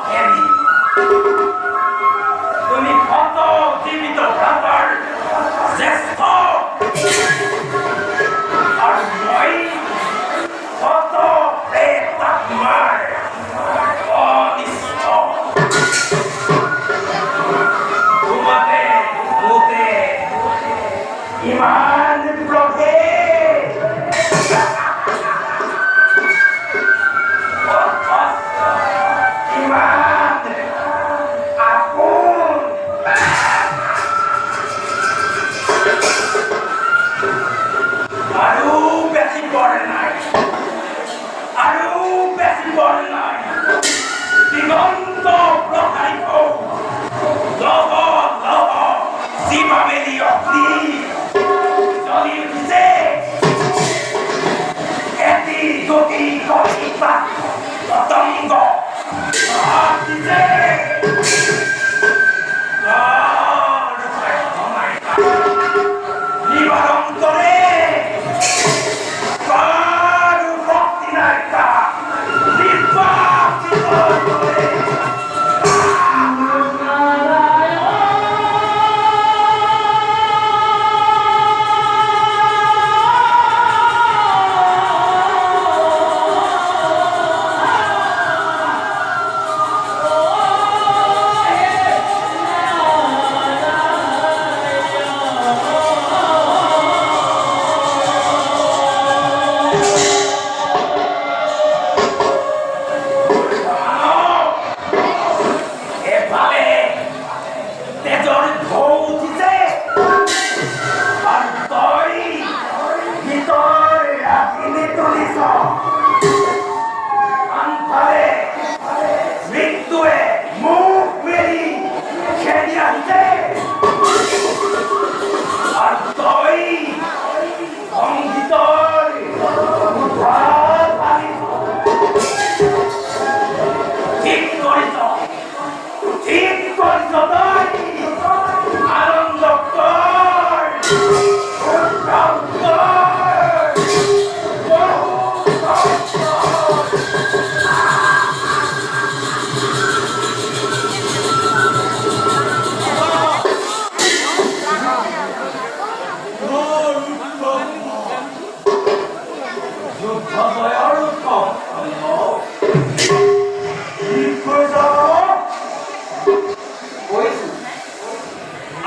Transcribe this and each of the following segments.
হেৰি তুমি কত জীবিত ভ্ৰাতাৰ জ্যেষ্ঠ আৰু মই কত প্ৰেতাত্মাৰ অনিষ্ট তোমাকে মোতে ইমান প্ৰভেদ ইমান আপোন আৰু বেছি বৰ নাই আৰু বেছি বৰ নাই দিগন্ত প্ৰসাৰিত লহ লহ জীৱামেলি অগ্নি জ্বলি উঠিছে এটি গতি কলিপা পতংগ দিছে নিবাৰণ কৰে কাৰো শক্তি নাই নিৰ্বাচিত কৰে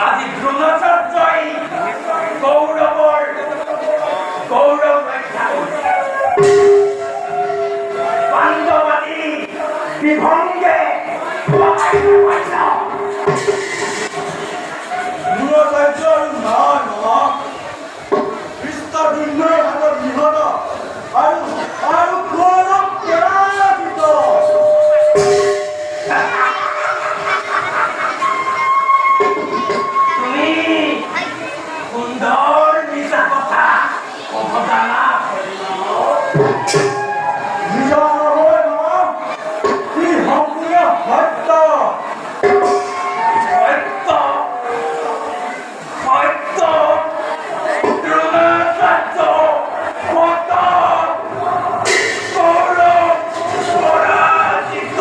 আজি দ্ৰোণাচাৰ্যই কৌৰৱৰ গৌৰৱ ৰক্ষা কৰিছে পাণ্ডৱাদী বিভংগে দ্ৰোণাচাৰ্য কৃষ্ণৰ হাতত নিহত আৰু কৌৰৱ পৰাজিত সুন্দৰ মিছা কথা ক'ব জানা মিছা নহয় কি সম্পূৰ্ণ সত্য সত্য সত্য দ্ৰোণাচাৰ্য কৌৰৱ পৰাজিত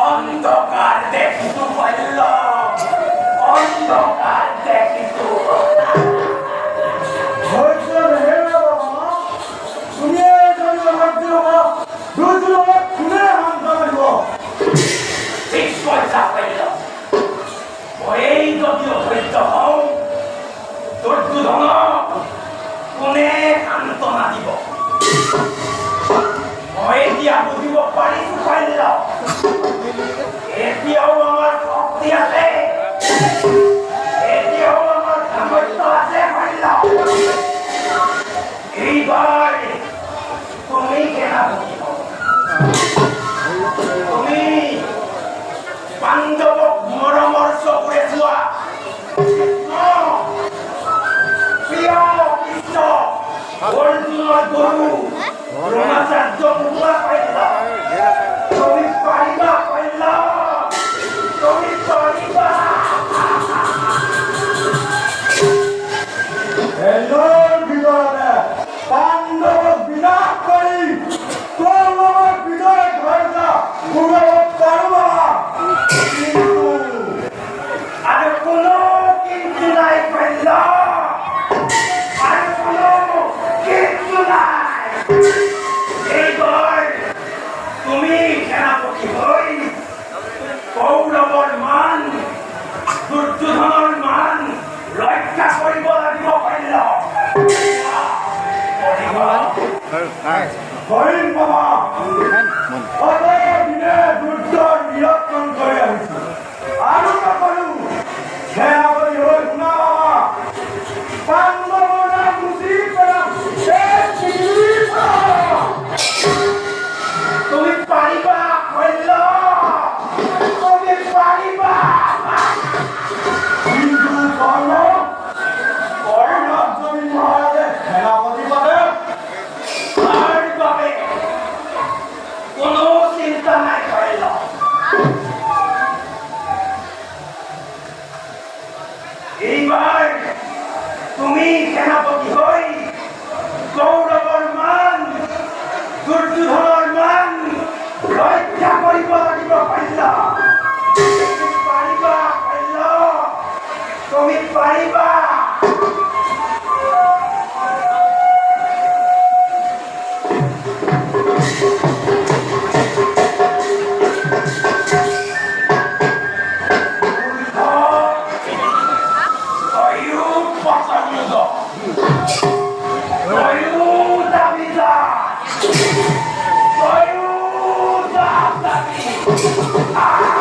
অন্ধকার দেখিছো পাইল অন্ধকার দেখিছো ঠিক পয়সা পাইল এই যদিও ধৈর্য হও দুর্যোধন কোনে সান্তনা দিব মই এতিয়া বুজিব পাৰিছো পাইল এতিয়াও আমাৰ শক্তি পাণ্ডৱক মৰমৰ চকুৰে চোৱা প্ৰিয় কৃষ্ণ অৰ্জুনৰ গুৰু দ্ৰোণাচাৰ্য নোপোৱা পাৰিলা তুমি পাৰিবা পাৰিলা তুমি পাৰিবা এজন ভিতৰতে পাণ্ডৱক বিনাশ কৰি কৌৰৱৰ বিজয় ঘটা ঘূৰাব পাৰোঁ কিন্তু আৰু কোনো কিন্তু নাই পাৰিলা আৰু কোনো কিন্তু নাই এইবাৰ তুমি সেনাপতি হৈ কৌৰৱৰ মান দুৰ্যোধনৰ মান ৰক্ষা কৰিব লাগিব পাৰিলা কৰিম বাবা সদায় দিনে যুদ্ধৰ নিৰীক্ষণ কৰি আহিছোঁ আৰু নকৰোঁ সেনাপতি হৈ শুনা বাবা পাণ্ডৱৰ নাম বুজি পেলাম তুমি পাৰিবা শৈল তুমি পাৰিবা কিন্তু কৰ্ণৱ যদি মহাৰাজে সেনাপতি পাতে তাৰ বাবে কোনো চিন্তা নাই শৈল এইবাৰ তুমি সেনাপতি হৈ কৌৰৱৰ মান দুৰ্যোধনৰ মান ৰক্ষা কৰিব লাগিব পাৰিলা তুমি পাৰিবা শৈল তুমি পাৰিবা Ah!